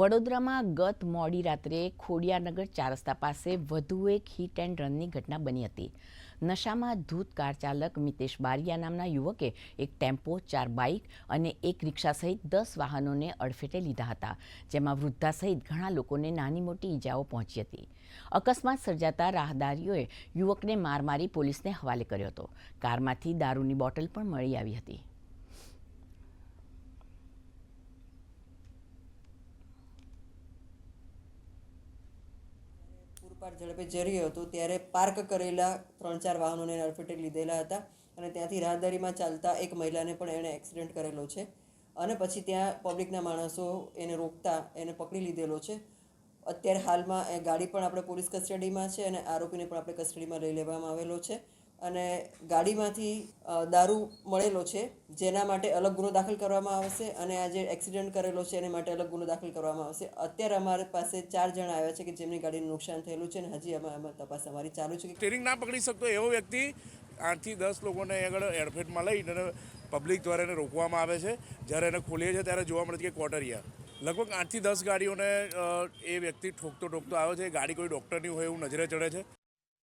વડોદરામાં ગત મોડી રાત્રે ખોડિયારનગર 4 રસ્તા પાસે વધુ એક હિટ એન્ડ રનની ઘટના બની હતી. નશામાં ધૂત કાર ચાલક મિતેશ બારિયા નામના યુવકે એક ટેમ્પો, 4 બાઇક અને એક રિક્ષા સહિત 10 વાહનોને અડફેટે લીધા હતા, જેમાં વૃદ્ધા સહિત ઘણા લોકોને નાની મોટી ઈજાઓ પહોંચી હતી. અકસ્માત સર્જાતા રાહદારીઓએ યુવકને માર મારી પોલીસને હવાલે કર્યો હતો. કારમાંથી દારૂની બોટલ પણ મળી આવી હતી. પૂરપાટ ઝડપે જઈ રહ્યો હતો ત્યારે પાર્ક કરેલા 3-4 વાહનોને અડફેટે લીધેલા હતા અને ત્યાંથી રાહદારીમાં ચાલતા એક મહિલાને પણ એણે એક્સિડન્ટ કરેલો છે અને પછી ત્યાં પબ્લિકના માણસો એને રોકતા એને પકડી લીધેલો છે. અત્યારે હાલમાં એ ગાડી પણ આપણે પોલીસ કસ્ટડીમાં છે અને આરોપીને પણ આપણે કસ્ટડીમાં લઈ લેવામાં આવેલો છે અને ગાડીમાંથી દારૂ મળેલો છે, જેના માટે અલગ ગુનો દાખલ કરવામાં આવશે અને આ જે એક્સિડન્ટ કરેલો છે એને માટે અલગ ગુનો દાખલ કરવામાં આવશે. અત્યારે અમારી પાસે 4 જણ આવ્યા છે કે જેમની ગાડીનું નુકસાન થયેલું છે અને હજી એમાં તપાસ અમારી ચાલુ છે. સ્ટીરિંગ ના પકડી શકતો એવો વ્યક્તિ 8 થી 10 લોકોને આગળ એરફેટમાં લઈને પબ્લિક દ્વારા એને રોકવામાં આવે છે. જ્યારે એને ખોલીએ છીએ ત્યારે જોવા મળે છે કે કોટરિયા લગભગ 8 થી 10 ગાડીઓને એ વ્યક્તિ ઠોકતો આવ્યો છે. ગાડી કોઈ ડૉક્ટરની હોય એવું નજરે ચડે છે.